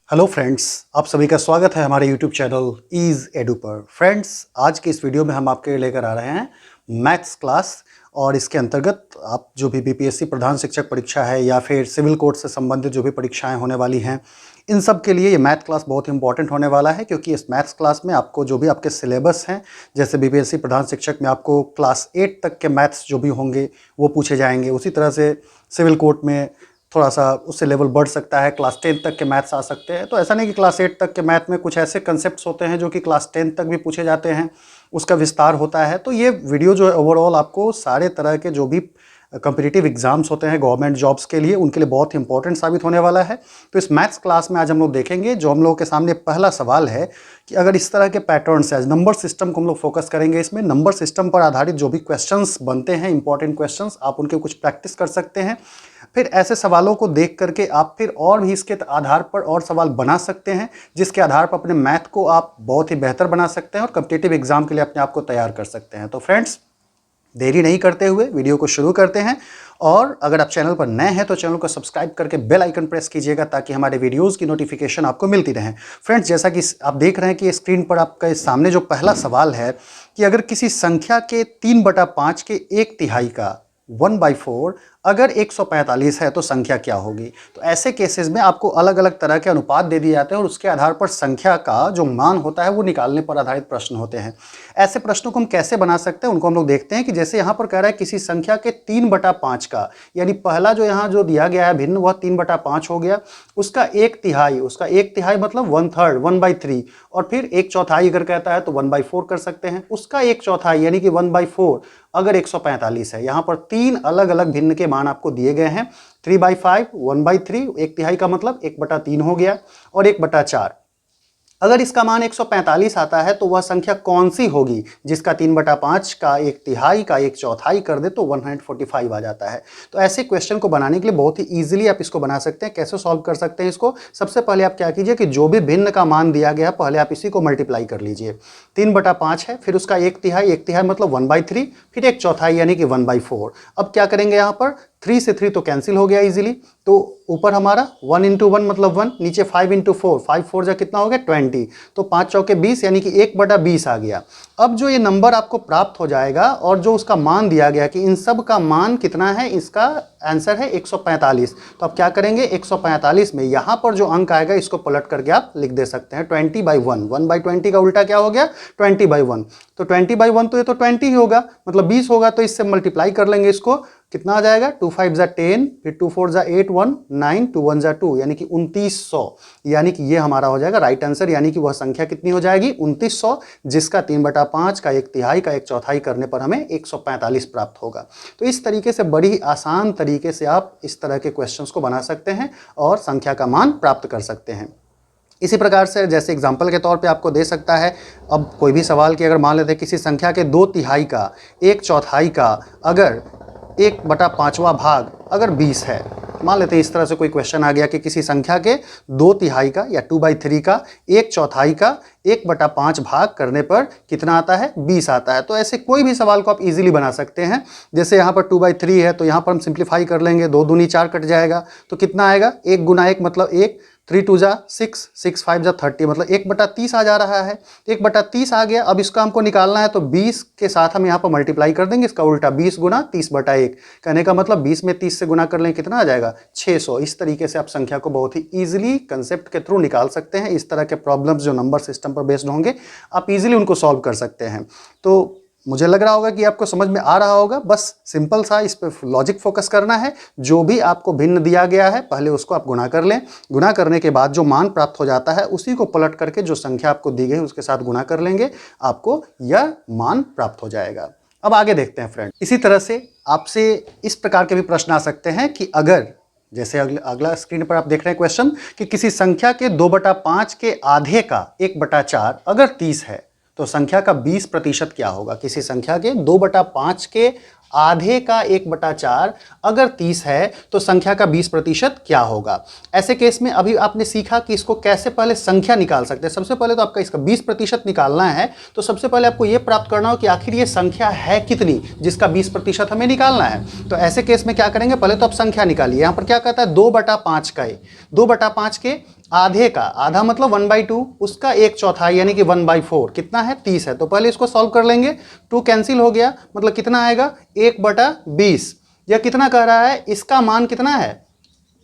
Hello friends, आप सभी का स्वागत है हमारे यूट्यूब चैनल ईज एडू पर। फ्रेंड्स, आज के इस वीडियो में हम आपके लिए लेकर आ रहे हैं मैथ्स क्लास, और इसके अंतर्गत आप जो भी बीपीएससी प्रधान शिक्षक परीक्षा है या फिर सिविल कोर्ट से संबंधित जो भी परीक्षाएं होने वाली हैं, इन सब के लिए ये मैथ क्लास बहुत इंपॉर्टेंट होने वाला है। क्योंकि इस मैथ्स क्लास में आपको जो भी आपके सिलेबस हैं, जैसे बीपीएससी प्रधान शिक्षक में आपको क्लास 8 तक के मैथ्स जो भी होंगे वो पूछे जाएंगे। उसी तरह से सिविल कोर्ट में थोड़ा सा उससे लेवल बढ़ सकता है, क्लास 10 तक के मैथ्स आ सकते हैं। तो ऐसा नहीं कि क्लास 8 तक के मैथ में कुछ ऐसे कंसेप्ट्स होते हैं जो कि क्लास 10 तक भी पूछे जाते हैं, उसका विस्तार होता है। तो ये वीडियो जो है ओवरऑल आपको सारे तरह के जो भी कॉम्पिटिटिव एग्जाम्स होते हैं गवर्नमेंट जॉब्स के लिए, उनके लिए बहुत इंपॉर्टेंट साबित होने वाला है। तो इस मैथ्स क्लास में आज हम लोग देखेंगे, जो हम लोगों के सामने पहला सवाल है कि अगर इस तरह के पैटर्न्स है, नंबर सिस्टम को हम लोग फोकस करेंगे। इसमें नंबर सिस्टम पर आधारित जो भी क्वेश्चंस बनते हैं, इंपॉर्टेंट क्वेश्चंस, आप उनके कुछ प्रैक्टिस कर सकते हैं। फिर ऐसे सवालों को देख करके आप फिर और भी इसके आधार पर और सवाल बना सकते हैं, जिसके आधार पर अपने मैथ को आप बहुत ही बेहतर बना सकते हैं और कॉम्पिटिटिव एग्जाम के लिए अपने आप को तैयार कर सकते हैं। तो फ्रेंड्स, देरी नहीं करते हुए वीडियो को शुरू करते हैं। और अगर आप चैनल पर नए हैं तो चैनल को सब्सक्राइब करके बेल आइकन प्रेस कीजिएगा, ताकि हमारे वीडियोस की नोटिफिकेशन आपको मिलती रहे। फ्रेंड्स, जैसा कि आप देख रहे हैं कि स्क्रीन पर आपके सामने जो पहला सवाल है कि अगर किसी संख्या के 3/5 के 1/3 का 1/4 अगर 145 है तो संख्या क्या होगी। तो ऐसे केसेस में आपको अलग अलग तरह के अनुपात दे दिए जाते हैं और उसके आधार पर संख्या का जो मान होता है वो निकालने पर आधारित प्रश्न होते हैं। ऐसे प्रश्नों को हम कैसे बना सकते हैं, उनको हम लोग देखते हैं। कि जैसे यहाँ पर कह रहा है किसी संख्या के 3/5 का, यानी पहला जो यहाँ जो दिया गया है भिन्न, वह 3/5 हो गया। उसका 1/3, उसका 1/3 मतलब 1/3, 1/3, और फिर 1/4 अगर कहता है तो 1/4 कर सकते हैं। उसका 1/4 यानी कि 1/4 अगर 145 है। यहाँ पर 3 अलग अलग भिन्न के मान आपको दिए गए हैं। 3/5, 1/3, 1/3 का मतलब 1/3 हो गया, और 1/4। अगर इसका मान 145 आता है तो वह संख्या कौन सी होगी जिसका 3/5 का 1/3 का 1/4 कर दे तो 145 आ जाता है। तो ऐसे क्वेश्चन को बनाने के लिए बहुत ही इजीली आप इसको बना सकते हैं। कैसे सॉल्व कर सकते हैं इसको? सबसे पहले आप क्या कीजिए कि जो भी भिन्न का मान दिया गया पहले आप इसी को मल्टीप्लाई कर लीजिए। 3/5 है, फिर उसका 1/3, 1/3 मतलब 1/3, फिर 1/4 यानी कि 1/4। अब क्या करेंगे, यहाँ पर 3 से 3 तो कैंसिल हो गया इजीली। तो ऊपर हमारा 1 × 1 मतलब 1, नीचे 5 × 4, 5 4 जा कितना हो गया 20, तो 5 चौके 20 यानी कि 1/20 आ गया। अब जो ये नंबर आपको प्राप्त हो जाएगा और जो उसका मान दिया गया कि इन सब का मान कितना है, इसका आंसर है 145। तो आप क्या करेंगे, 145 में यहाँ पर जो अंक आएगा इसको पलट करके आप लिख दे सकते हैं 20/1। 1/20 का उल्टा क्या हो गया, 20/1। तो 20/1 तो ये तो 20 ही होगा, मतलब 20 होगा। तो इससे मल्टीप्लाई कर लेंगे इसको, कितना आ जाएगा, 2 5 जा 10, फिर 2 4 जा 8, 1 9, 2 1 जा 2, यानी कि 2900। यानी कि ये हमारा हो जाएगा राइट आंसर। यानी कि वह संख्या कितनी हो जाएगी, 2900, जिसका 3/5 का 1/3 का 1/4 करने पर हमें 145 प्राप्त होगा। तो इस तरीके से बड़ी ही आसान तरीके से आप इस तरह के क्वेश्चंस को बना सकते हैं और संख्या का मान प्राप्त कर सकते हैं। इसी प्रकार से जैसे एग्जाम्पल के तौर पे आपको दे सकता है, अब कोई भी सवाल की अगर मान लेते हैं किसी संख्या के 2/3 का 1/4 का अगर 1/5वां भाग अगर 20 है, मान लेते हैं इस तरह से कोई क्वेश्चन आ गया कि किसी संख्या के 2/3 का या 2/3 का 1/4 का 1/5 भाग करने पर कितना आता है, 20 आता है। तो ऐसे कोई भी सवाल को आप इजीली बना सकते हैं। जैसे यहाँ पर 2/3 है तो यहाँ पर हम सिंप्लीफाई कर लेंगे, 2 दूनी 4 कट जाएगा, तो कितना आएगा, 1 × 1 मतलब 1, 3 2 जा 6, 6 5 जा 30, मतलब 1/30 आ जा रहा है। 1/30 आ गया। अब इसका हमको निकालना है तो 20 के साथ हम यहाँ पर मल्टीप्लाई कर देंगे, इसका उल्टा 20 × 30/1। कहने का मतलब 20 में 30 से गुना कर लें, कितना आ जाएगा, 600। इस तरीके से आप संख्या को बहुत ही ईजिली कंसेप्ट के थ्रू निकाल सकते हैं। इस तरह के प्रॉब्लम्स जो नंबर सिस्टम पर बेस्ड होंगे, आप इजीली उनको सॉल्व कर सकते हैं। तो मुझे लग रहा होगा कि आपको समझ में आ रहा होगा। बस सिंपल सा इस पे लॉजिक फोकस करना है। जो भी आपको भिन्न दिया गया है पहले उसको आप गुणा कर लें। गुणा करने के बाद जो मान प्राप्त हो जाता है उसी को पलट करके जो संख्या आपको दी गई उसके साथ गुणा कर लेंगे, आपको यह मान प्राप्त हो जाएगा। अब आगे देखते हैं फ्रेंड। इसी तरह से आपसे इस प्रकार के भी प्रश्न आ सकते हैं कि अगर, जैसे अगला स्क्रीन पर आप देख रहे हैं क्वेश्चन कि किसी संख्या के 2/5 के आधे का 1/4 अगर 30 है तो संख्या का 20% क्या होगा? किसी संख्या के 2/5 के आधे का 1/4 अगर 30 है तो संख्या का 20% क्या होगा? ऐसे केस में अभी आपने सीखा कि इसको कैसे पहले संख्या निकाल सकते हैं। सबसे पहले तो आपका इसका 20% निकालना है, तो सबसे पहले आपको यह प्राप्त करना हो कि आखिर ये संख्या है कितनी जिसका 20% हमें निकालना है। तो ऐसे केस में क्या करेंगे, पहले तो आप संख्या निकालिए। यहां पर क्या कहता है 2/5 का 2/5 के आधे का, आधा मतलब 1/2, उसका 1/4 यानी कि 1/4 कितना है 30 है। तो पहले इसको सॉल्व कर लेंगे। 2 कैंसिल हो गया, मतलब कितना आएगा 1/20। यह कितना कह रहा है, इसका मान कितना है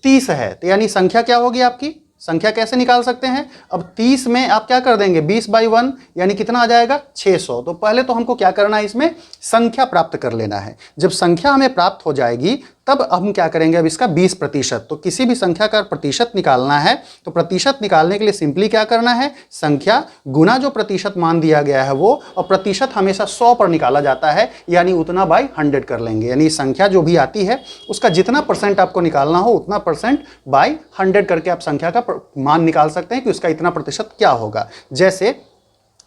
30 है। तो यानी संख्या क्या होगी आपकी, संख्या कैसे निकाल सकते हैं? अब 30 में आप क्या कर देंगे 20/1 यानी कितना आ जाएगा 600। तो पहले तो हमको क्या करना है, इसमें संख्या प्राप्त कर लेना है। जब संख्या हमें प्राप्त हो जाएगी तब हम क्या करेंगे, अब इसका 20%। तो किसी भी संख्या का प्रतिशत निकालना है तो प्रतिशत निकालने के लिए सिंपली क्या करना है, संख्या गुना जो प्रतिशत मान दिया गया है वो, और प्रतिशत हमेशा 100 पर निकाला जाता है, यानी उतना बाई 100 कर लेंगे। यानी संख्या जो भी आती है उसका जितना परसेंट आपको निकालना हो उतना परसेंट बाई 100 करके आप संख्या का मान निकाल सकते हैं कि उसका इतना प्रतिशत क्या होगा। जैसे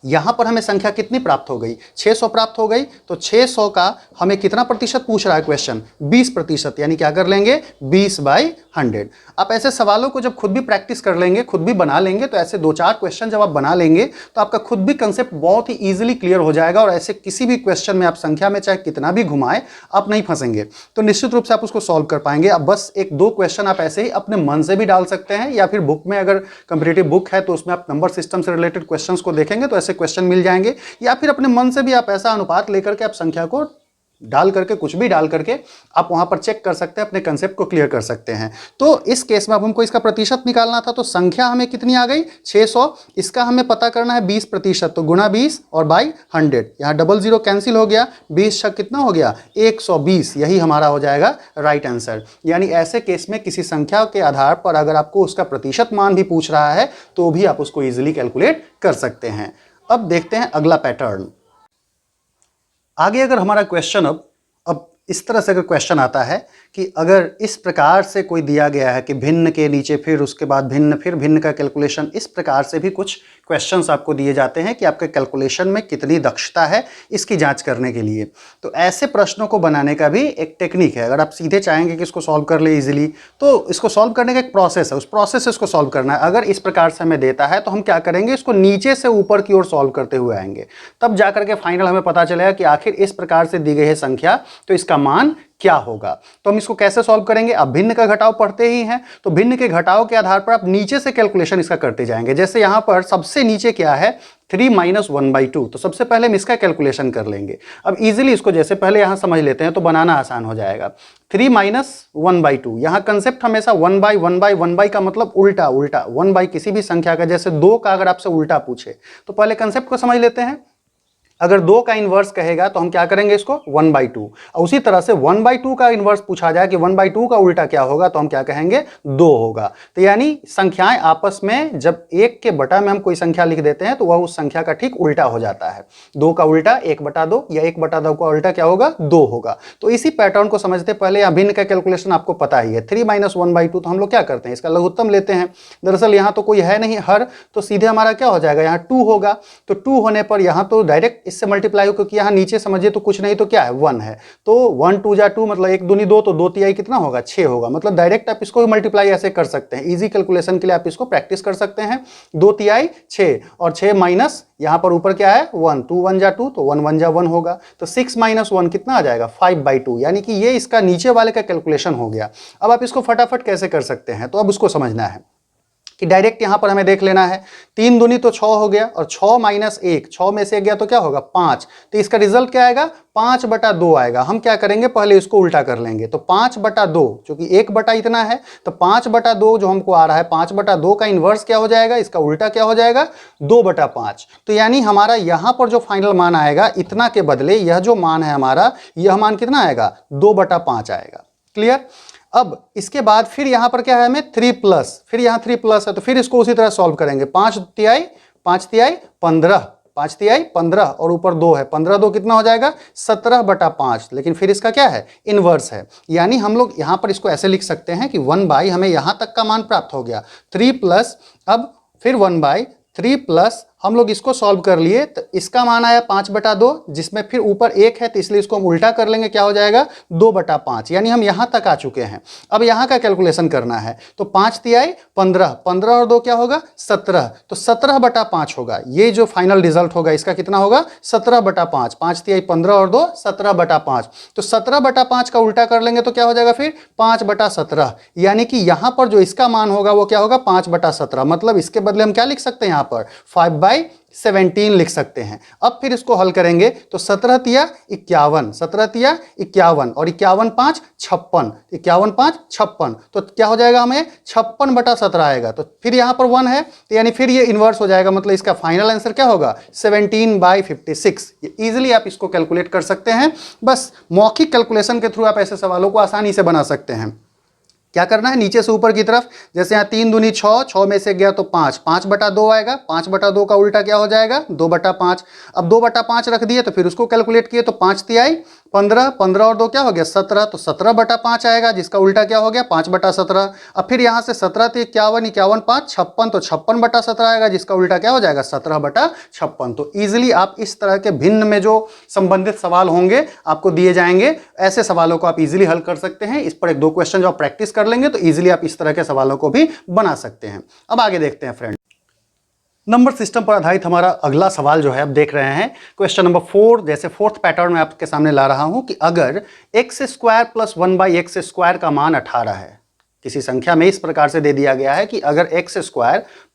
यहां पर हमें संख्या कितनी प्राप्त हो गई, 600 प्राप्त हो गई। तो 600 का हमें कितना प्रतिशत पूछ रहा है क्वेश्चन, 20%, यानी क्या कर लेंगे 20/100। आप ऐसे सवालों को जब खुद भी प्रैक्टिस कर लेंगे, खुद भी बना लेंगे, तो ऐसे 2-4 क्वेश्चन जब आप बना लेंगे तो आपका खुद भी कंसेप्ट बहुत ही ईजिली क्लियर हो जाएगा, और ऐसे किसी भी क्वेश्चन में आप संख्या में चाहे कितना भी घुमाए आप नहीं फंसेंगे। तो निश्चित रूप से आप उसको सॉल्व कर पाएंगे। अब बस 1-2 क्वेश्चन आप ऐसे ही अपने मन से भी डाल सकते हैं, या फिर बुक में अगर कंपैरेटिव बुक है तो उसमें आप नंबर सिस्टम से रिलेटेड क्वेश्चंस को देखेंगे तो ऐसे क्वेश्चन मिल जाएंगे, या फिर अपने मन से भी आप ऐसा अनुपात लेकर के आप संख्या को डाल करके, कुछ भी डाल करके आप वहां पर चेक कर सकते हैं, अपने कंसेप्ट को क्लियर कर सकते हैं। तो इस केस में अब हमको इसका प्रतिशत निकालना था, तो संख्या हमें कितनी आ गई 600, इसका हमें पता करना है 20%, तो गुना 20 और बाई 100। यहां 00 कैंसिल हो गया, 20 छक कितना हो गया 120, यही हमारा हो जाएगा राइट आंसर। यानी ऐसे केस में किसी संख्या के आधार पर अगर आपको उसका प्रतिशत मान भी पूछ रहा है तो भी आप उसको इजिली कैलकुलेट कर सकते हैं। अब देखते हैं अगला पैटर्न। आगे अगर हमारा क्वेश्चन अब इस तरह से अगर क्वेश्चन आता है कि अगर इस प्रकार से कोई दिया गया है कि भिन्न के नीचे फिर उसके बाद भिन्न, फिर भिन्न का कैलकुलेशन, इस प्रकार से भी कुछ क्वेश्चंस आपको दिए जाते हैं कि आपके कैलकुलेशन में कितनी दक्षता है इसकी जांच करने के लिए। तो ऐसे प्रश्नों को बनाने का भी एक टेक्निक है। अगर आप सीधे चाहेंगे कि इसको सॉल्व कर ले इजीली, तो इसको सॉल्व करने का एक प्रोसेस है, उस प्रोसेस से इसको सॉल्व करना है। अगर इस प्रकार से हमें देता है तो हम क्या करेंगे, इसको नीचे से ऊपर की ओर सॉल्व करते हुए आएंगे, तब जाकर के फाइनल हमें पता चलेगा कि आखिर इस प्रकार से दी गई है संख्या तो इसका मान क्या होगा। तो हम इसको कैसे सॉल्व करेंगे, अब भिन्न का घटाव पढ़ते ही हैं, तो भिन्न के घटाव के आधार पर आप नीचे से कैलकुलेशन इसका करते जाएंगे। जैसे यहां पर सबसे नीचे क्या है 3 - 1/2, तो सबसे पहले हम इसका कैलकुलेशन कर लेंगे। अब इजीली इसको जैसे पहले यहां समझ लेते हैं तो बनाना आसान हो जाएगा। 3 - 1/2, यहां कंसेप्ट हमेशा 1/1/1 का मतलब उल्टा उल्टा, 1 किसी भी संख्या का, जैसे 2 का अगर आपसे उल्टा पूछे तो पहले कंसेप्ट को समझ लेते हैं। अगर 2 का इन्वर्स कहेगा तो हम क्या करेंगे इसको 1/2, और उसी तरह से 1/2 का इन्वर्स पूछा जाए कि 1/2 का उल्टा क्या होगा तो हम क्या कहेंगे 2 होगा। तो यानी संख्याएं आपस में जब 1 के बटा में हम कोई संख्या लिख देते हैं तो वह उस संख्या का ठीक उल्टा हो जाता है। 2 का उल्टा 1/2 या 1/2 का उल्टा क्या होगा 2 होगा। तो इसी पैटर्न को समझते पहले यहाँ भिन्न का कैलकुलेशन आपको पता ही है। 3 - 1/2 तो हम लोग क्या करते हैं इसका लघुत्तम लेते हैं। दरअसल यहाँ तो कोई है नहीं हर, तो सीधे हमारा क्या हो जाएगा यहाँ 2 होगा। तो 2 होने पर यहाँ तो डायरेक्ट इससे मल्टीप्लाई हो, क्योंकि यहाँ नीचे समझिए तो कुछ नहीं तो क्या है 1 है, तो 1 2 जा 2 मतलब 1 दूनी 2, तो 2 तिहाई कितना होगा 6 होगा। मतलब डायरेक्ट आप इसको मल्टीप्लाई ऐसे कर सकते हैं, इजी कैलकुलेशन के लिए आप इसको प्रैक्टिस कर सकते हैं। 2 तिहाई 6 और 6 माइनस यहाँ पर ऊपर क्या है 1, 2 1 जा 2 तो 1 1 जा 1 होगा। तो 6 - 1 कितना आ जाएगा 5/2, यानी कि ये इसका नीचे वाले का कैलकुलेशन हो गया। अब आप इसको फटाफट कैसे कर सकते हैं, तो अब उसको समझना है कि डायरेक्ट यहां पर हमें देख लेना है। 3 दूनी तो 6 हो गया, और 6 - 1, 6 में से 1 गया तो क्या होगा 5, तो इसका रिजल्ट क्या आएगा 5/2 आएगा। हम क्या करेंगे पहले इसको उल्टा कर लेंगे, तो 5/2 क्योंकि 1 बटा इतना है, तो 5/2 जो हमको आ रहा है 5/2 का इन्वर्स क्या हो जाएगा, इसका उल्टा क्या हो जाएगा 2/5। तो यानी हमारा यहां पर जो फाइनल मान आएगा इतना के बदले यह जो मान है हमारा, यह मान कितना आएगा 2/5 आएगा। क्लियर। अब इसके बाद फिर यहां पर क्या है हमें 3+, फिर यहां 3+ है, तो फिर इसको उसी तरह सॉल्व करेंगे। 5 तिहाई 15, 5 तिहाई 15 और ऊपर 2 है, 15 2 कितना हो जाएगा 17/5। लेकिन फिर इसका क्या है इनवर्स है, यानी हम लोग यहां पर इसको ऐसे लिख सकते हैं कि 1/, हमें यहां तक का मान प्राप्त हो गया 3+, अब फिर 1/3+ हम लोग इसको सॉल्व कर लिए, तो इसका मान आया 5/2, जिसमें फिर ऊपर 1 है तो इसलिए इसको हम उल्टा कर लेंगे, क्या हो जाएगा 2/5, यानी हम यहां तक आ चुके हैं। अब यहां का कैलकुलेशन करना है, तो 5 तिहाई 15, 15 और 2 क्या होगा 17, तो 17/5 होगा। ये जो फाइनल रिजल्ट होगा इसका कितना होगा 17/5, 5 तिहाई 15 और 2 17/5, तो 17/5 का उल्टा कर लेंगे तो क्या हो जाएगा फिर 5/17, यानी कि यहां पर जो इसका मान होगा वो क्या होगा 5/17। मतलब इसके बदले हम क्या लिख सकते हैं यहां पर 5/17 लिख सकते हैं। अब फिर इसको हल करेंगे तो 17 तिया 51, 17 तिया 51 और 51 5 56, 51 5 56, तो क्या हो जाएगा हमें 56/17 आएगा। तो फिर यहां पर 1 है तो यानी फिर ये इन्वर्स हो जाएगा, मतलब इसका फाइनल आंसर क्या होगा 17/56। इजीली आप इसको कैलकुलेट कर सकते हैं। बस मौखिक कैलकुलेशन के थ्रू आप ऐसे सवालों को आसानी से बना सकते हैं। क्या करना है, नीचे से ऊपर की तरफ, जैसे यहाँ 3 दूनी 6, 6 में से गया तो 5, 5/2 आएगा, 5/2 का उल्टा क्या हो जाएगा 2/5। अब 2/5 रख दिए तो फिर उसको कैलकुलेट किए तो 5 तिहाई 15, 15 और 2 क्या हो गया 17, तो 17/5 आएगा, जिसका उल्टा क्या हो गया 5/17। अब फिर यहाँ से 17 तो 51, 51 5 56, तो 56/17 आएगा, जिसका उल्टा क्या हो जाएगा 17/56। तो ईजिली आप इस तरह के भिन्न में जो संबंधित सवाल होंगे आपको दिए जाएंगे, ऐसे सवालों को आप इजीली हल कर सकते हैं। इस पर 1-2 क्वेश्चन जो आप प्रैक्टिस कर लेंगे तो इजीली आप इस तरह के सवालों को भी बना सकते हैं। अब आगे देखते हैं फ्रेंड, नंबर सिस्टम पर आधारित हमारा अगला सवाल जो है आप देख रहे हैं क्वेश्चन नंबर 4। जैसे फोर्थ पैटर्न में आपके सामने ला रहा हूं कि अगर x² + 1/x² का मान 18 है, किसी संख्या में इस प्रकार से दे दिया गया है कि अगर x²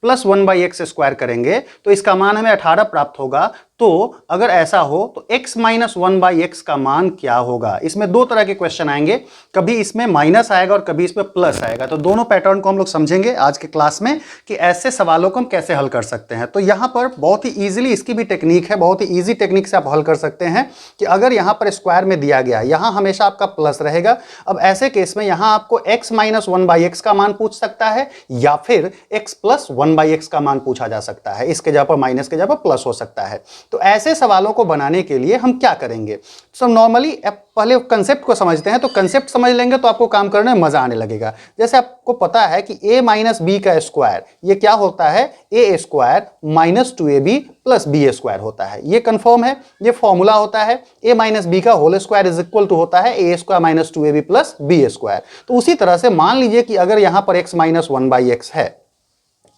+ 1/x² करेंगे तो इसका मान हमें 18 प्राप्त होगा। तो अगर ऐसा हो तो x - 1/x का मान क्या होगा। इसमें दो तरह के क्वेश्चन आएंगे, कभी इसमें माइनस आएगा और कभी इसमें प्लस आएगा। तो दोनों पैटर्न को हम लोग समझेंगे आज के क्लास में कि ऐसे सवालों को हम कैसे हल कर सकते हैं। तो यहां पर बहुत ही इजीली इसकी भी टेक्निक है, बहुत ही इजी टेक्निक से आप हल कर सकते हैं कि अगर यहां पर स्क्वायर में दिया गया, यहां हमेशा आपका प्लस रहेगा। अब ऐसे केस में यहां आपको x - 1/x का मान पूछ सकता है या फिर x + 1/x का मान पूछा जा सकता है। इसके जगह पर माइनस के जगह पर प्लस हो सकता है। तो ऐसे सवालों को बनाने के लिए हम क्या करेंगे, तो नॉर्मली पहले कंसेप्ट को समझते हैं। तो कंसेप्ट समझ लेंगे तो आपको काम करने में मजा आने लगेगा। जैसे आपको पता है कि a - b का स्क्वायर ये क्या होता है, a² - 2ab + b² होता है। ये कंफर्म है, ये फॉर्मूला होता है। a - b का whole square is equal to होता है a² - 2ab + b²। तो उसी तरह से मान लीजिए कि अगर यहां पर x - 1/x है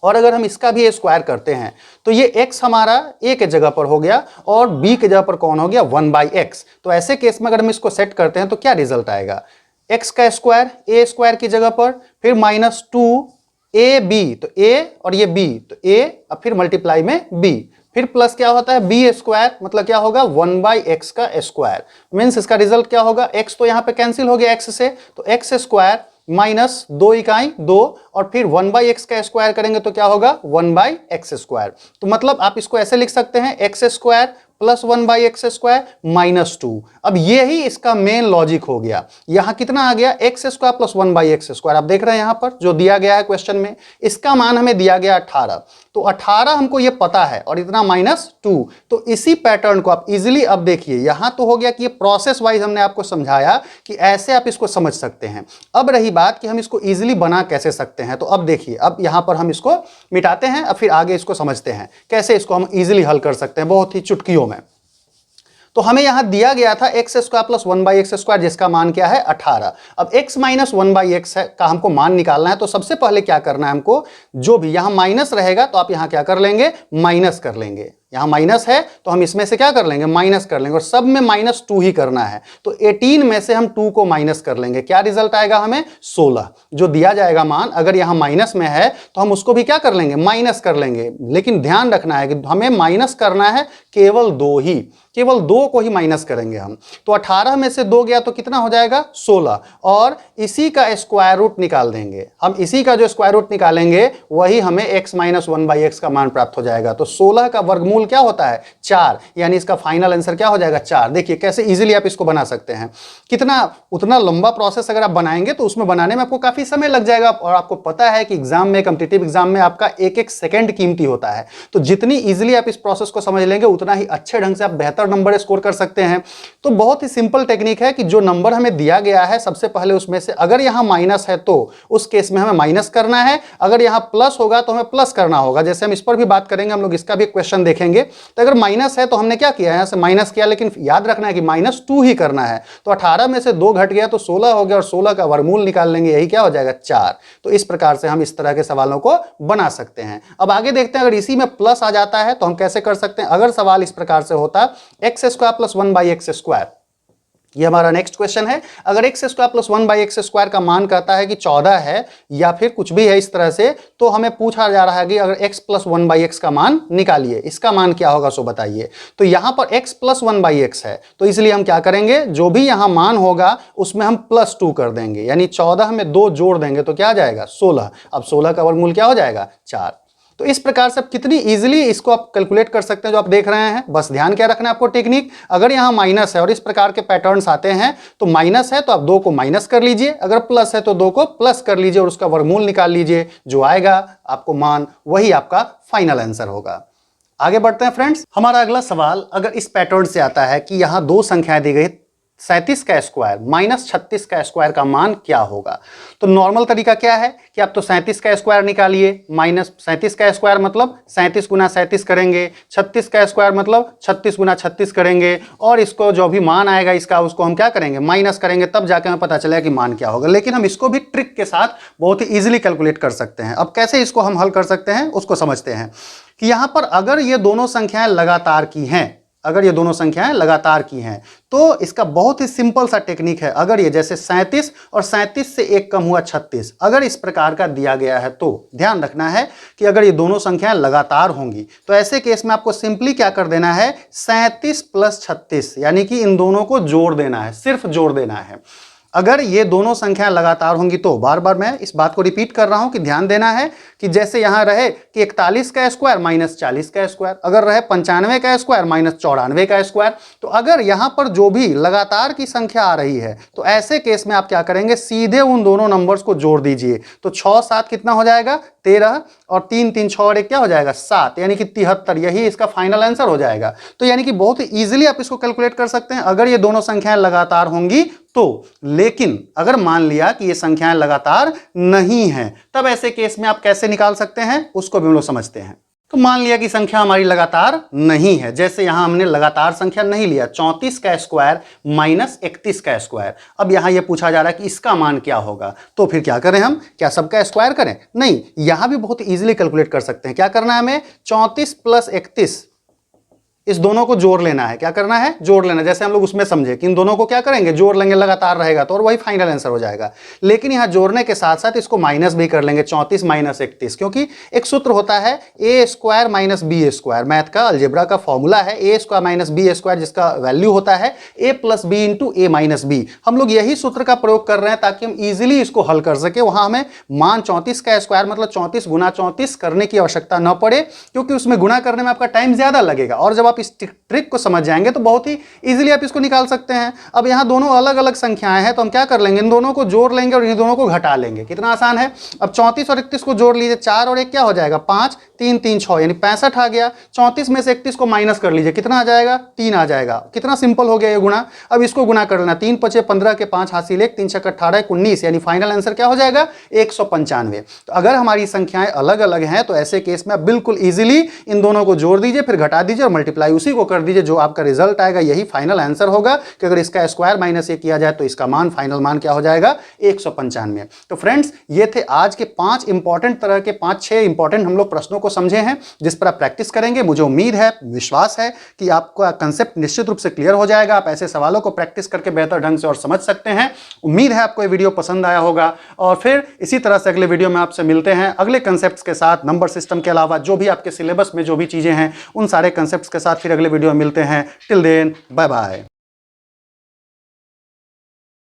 और अगर हम इसका भी स्क्वायर करते हैं तो ये x हमारा a के जगह पर हो गया और b के जगह पर कौन हो गया 1/x। तो ऐसे केस में अगर हम इसको सेट करते हैं तो क्या रिजल्ट आएगा, x का स्क्वायर a² की जगह पर, फिर -2ab, तो a और ये b, तो a अब फिर मल्टीप्लाई में b, फिर प्लस क्या होता है b², मतलब क्या होगा 1/x का स्क्वायर। मीन्स इसका रिजल्ट क्या होगा, x तो यहां पे कैंसिल हो गया x से, तो x² - 2 इकाई 2 और फिर 1/x का स्क्वायर करेंगे तो क्या होगा 1/x²। तो मतलब आप इसको ऐसे लिख सकते हैं x² + 1/x² - 2। अब ये ही इसका मेन लॉजिक हो गया। यहां कितना आ गया x² + 1/x²। आप देख रहे हैं यहां पर जो दिया गया है क्वेश्चन में, इसका मान हमें दिया गया 18। तो 18 हमको ये पता है और इतना -2। तो इसी पैटर्न को आप इजीली अब देखिए, यहां तो हो गया कि ये प्रोसेस वाइज हमने आपको समझाया कि ऐसे आप इसको समझ सकते हैं। अब रही बात कि हम इसको इजीली बना कैसे सकते हैं। तो अब देखिए, अब यहां पर हम इसको मिटाते हैं, अब फिर आगे इसको समझते हैं कैसे इसको हम इजीली हल कर सकते हैं बहुत ही चुटकियों में। तो हमें यहां दिया गया था x² + 1/x², जिसका मान क्या है 18। अब x - 1/x का हमको मान निकालना है। तो सबसे पहले क्या करना है हमको, जो भी यहां माइनस रहेगा तो आप यहां क्या कर लेंगे माइनस कर लेंगे। यहां माइनस है तो हम इसमें से क्या कर लेंगे माइनस कर लेंगे और सब में -2 ही करना है। तो 18 में से हम 2 को माइनस कर लेंगे, क्या रिजल्ट आएगा हमें 16। जो दिया जाएगा मान अगर यहां माइनस में है तो हम उसको भी क्या कर लेंगे माइनस कर लेंगे। लेकिन ध्यान रखना है कि हमें माइनस करना है केवल 2 ही, केवल 2 को ही माइनस करेंगे हम। तो 18 में से 2 गया तो कितना हो जाएगा 16 और इसी का स्क्वायर रूट निकाल देंगे हम। इसी का जो स्क्वायर रूट निकालेंगे वही हमें x - 1/x का मान प्राप्त हो जाएगा। तो 16 का वर्गमूल क्या होता है 4, यानी इसका फाइनल आंसर क्या हो जाएगा 4। देखिए कैसे इजीली आप इसको बना सकते हैं। कितना उतना लंबा प्रोसेस अगर आप बनाएंगे तो उसमें बनाने में आपको काफी समय लग जाएगा और आपको पता है कि एग्जाम में, कॉम्पिटिटिव एग्जाम में आपका एक एक सेकंड कीमती होता है। तो जितनी इजीली आप इस प्रोसेस को समझ लेंगे उतना ही अच्छे ढंग से आप बेहतर बेहतर नंबर स्कोर कर सकते हैं। तो बहुत ही सिंपल टेक्निक है कि जो नंबर हमें दिया गया है सबसे पहले उसमें से अगर यहां माइनस है तो उस केस में हमें माइनस करना है, अगर यहां प्लस होगा तो हमें प्लस करना होगा। जैसे हम इस पर भी बात करेंगे, हम लोग इसका भी क्वेश्चन देखेंगे। तो अगर माइनस है तो हमने क्या किया, यहां से माइनस किया, लेकिन याद रखना है कि -2 ही करना है। तो 18 में से 2 घट गया तो 16 हो गया और 16 का वर्गमूल निकाल लेंगे, यही क्या हो जाएगा 4। तो इस प्रकार से हम इस तरह के सवालों को बना सकते हैं। अब आगे देखते हैं, अगर इसी में प्लस आ जाता है तो हम कैसे कर सकते हैं। अगर सवाल इस प्रकार से होता x² + 1/x², ये हमारा नेक्स्ट क्वेश्चन है। अगर x² + 1/x² का मान कहता है कि 14 है या फिर कुछ भी है इस तरह से, तो हमें पूछा जा रहा है कि अगर x + 1/x का मान निकालिए, इसका मान क्या होगा सो बताइए। तो यहां पर x + 1/x है, तो इसलिए हम क्या करेंगे, जो भी यहां मान होगा उसमें हम +2 कर देंगे, यानी 14 में 2 जोड़ देंगे तो क्या आ जाएगा 16। अब 16 का वर्गमूल क्या हो जाएगा 4। तो इस प्रकार से कितनी इजीली इसको आप कैलकुलेट कर सकते हैं जो आप देख रहे हैं। बस ध्यान क्या रखना है आपको टेक्निक, अगर यहां माइनस है और इस प्रकार के पैटर्न्स आते हैं तो माइनस है तो आप 2 को माइनस कर लीजिए, अगर प्लस है तो 2 को प्लस कर लीजिए और उसका वर्गमूल निकाल लीजिए, जो आएगा आपको मान वही आपका फाइनल आंसर होगा। आगे बढ़ते हैं फ्रेंड्स। हमारा अगला सवाल अगर इस पैटर्न से आता है कि यहां 2 संख्याएं दी गई, 37 का स्क्वायर -36 का स्क्वायर का मान क्या होगा। तो नॉर्मल तरीका क्या है कि आप तो 37 का स्क्वायर निकालिए, -37 का स्क्वायर मतलब 37 गुना 37 करेंगे, 36 का स्क्वायर मतलब 36 गुना 36 करेंगे, और इसको जो भी मान आएगा इसका उसको हम क्या करेंगे माइनस करेंगे, तब जाके हमें पता चलेगा कि मान क्या होगा। लेकिन हम इसको भी ट्रिक के साथ बहुत ही ईजिली कैलकुलेट कर सकते हैं। अब कैसे इसको हम हल कर सकते हैं उसको समझते हैं कि यहां पर अगर ये दोनों संख्याएं लगातार की हैं, अगर ये दोनों संख्याएं लगातार की हैं तो इसका बहुत ही सिंपल सा टेक्निक है। अगर ये जैसे 37 और 37 से 1 कम हुआ 36, अगर इस प्रकार का दिया गया है तो ध्यान रखना है कि अगर ये दोनों संख्याएं लगातार होंगी तो ऐसे केस में आपको सिंपली क्या कर देना है 37 + 36, यानी कि इन दोनों को जोड़ देना है, सिर्फ जोड़ देना है। अगर ये दोनों संख्याएं लगातार होंगी तो बार बार मैं इस बात को रिपीट कर रहा हूं कि ध्यान देना है कि जैसे यहां रहे कि 41 का स्क्वायर -40 का स्क्वायर, अगर रहे 95 का स्क्वायर -94 का स्क्वायर, तो अगर यहां पर जो भी लगातार की संख्या आ रही है तो ऐसे केस में आप क्या करेंगे, सीधे उन दोनों नंबर्स को जोड़ दीजिए। तो 6 7 कितना हो जाएगा 13, और 3 3 6 और 1 क्या हो जाएगा 7, यानी कि 73, यही इसका फाइनल आंसर हो जाएगा। तो यानी कि बहुत ही ईजिली आप इसको कैलकुलेट कर सकते हैं अगर ये दोनों संख्याएं लगातार होंगी तो। लेकिन अगर मान लिया कि ये संख्याएं लगातार नहीं हैं, तब ऐसे केस में आप कैसे निकाल सकते हैं उसको भी हम लोग समझते हैं। तो मान लिया कि संख्या हमारी लगातार नहीं है, जैसे यहां हमने लगातार संख्या नहीं लिया, 34 का स्क्वायर -31 का स्क्वायर। अब यहां यह पूछा जा रहा है कि इसका मान क्या होगा, तो फिर क्या करें हम, क्या सबका स्क्वायर करें, नहीं, यहां भी बहुत इजीली कैलकुलेट कर सकते हैं। क्या करना है हमें, 34 + 31, इस दोनों को जोड़ लेना है। क्या करना है, जोड़ लेना है। जैसे हम लोग उसमें समझे कि इन दोनों को क्या करेंगे, जोड़ लेंगे, लगातार रहेगा तो, और वही फाइनल आंसर हो जाएगा। लेकिन यहां जोड़ने के साथ साथ इसको माइनस भी कर लेंगे, 34 - 31, क्योंकि एक सूत्र होता है a² - b², मैथ का अलजेब्रा का फॉर्मूला है a² - b², जिसका वैल्यू होता है a + b × a - b। हम लोग यही सूत्र का प्रयोग कर रहे हैं ताकि हम इजीली इसको हल कर सके। वहां हमें मान 34 का स्क्वायर मतलब 34 गुना 34 करने की आवश्यकता न पड़े, क्योंकि उसमें गुना करने में आपका टाइम ज्यादा लगेगा, और जब आप इस ट्रिक को समझ जाएंगे तो बहुत ही इजीली आप इसको निकाल सकते हैं। अब यहां दोनों अलग अलग संख्याएं हैं तो हम क्या कर लेंगे, इन दोनों को जोड़ लेंगे और इन दोनों को घटा लेंगे। कितना आसान है। अब 34 और 31 को जोड़ लीजिए, 4 और 1 क्या हो जाएगा 5, 3 3 6, यानी 65 आ गया। 34 में से 31 को माइनस कर लीजिए, कितना आ जाएगा 3 आ जाएगा। कितना सिंपल हो गया ये गुणा। अब इसको गुणा कर लेना, 3 5 15 के 5 हासिल 1, 3 6 18 19, यानी फाइनल आंसर क्या हो जाएगा 195। तो अगर हमारी संख्याएं अलग अलग हैं तो ऐसे केस में आप बिल्कुल इजीली इन दोनों को जोड़ दीजिए, फिर घटा दीजिए और मल्टीप्लाई उसी को कर दीजिए, जो आपका रिजल्ट आएगा यही फाइनल आंसर होगा। कि अगर इसका स्क्वायर -1 किया जाए तो इसका मान, फाइनल मान क्या हो जाएगा 195। तो फ्रेंड्स, ये थे आज के 5 इंपॉर्टेंट तरह के 5-6 इंपॉर्टेंट हम लोग प्रश्नों को समझे हैं, जिस पर आप प्रैक्टिस करेंगे। मुझे उम्मीद है, विश्वास है कि आपका कंसेप्ट निश्चित रूप से क्लियर हो जाएगा। आप ऐसे सवालों को प्रैक्टिस करके बेहतर ढंग से और समझ सकते हैं। उम्मीद है आपको ये वीडियो पसंद आया होगा, और फिर इसी तरह से अगले वीडियो में आपसे मिलते हैं अगले कंसेप्ट्स के साथ। नंबर सिस्टम के अलावा जो भी आपके सिलेबस में जो भी चीजें हैं उन सारे कंसेप्ट्स के साथ फिर अगले वीडियो में मिलते हैं। Till then, bye bye.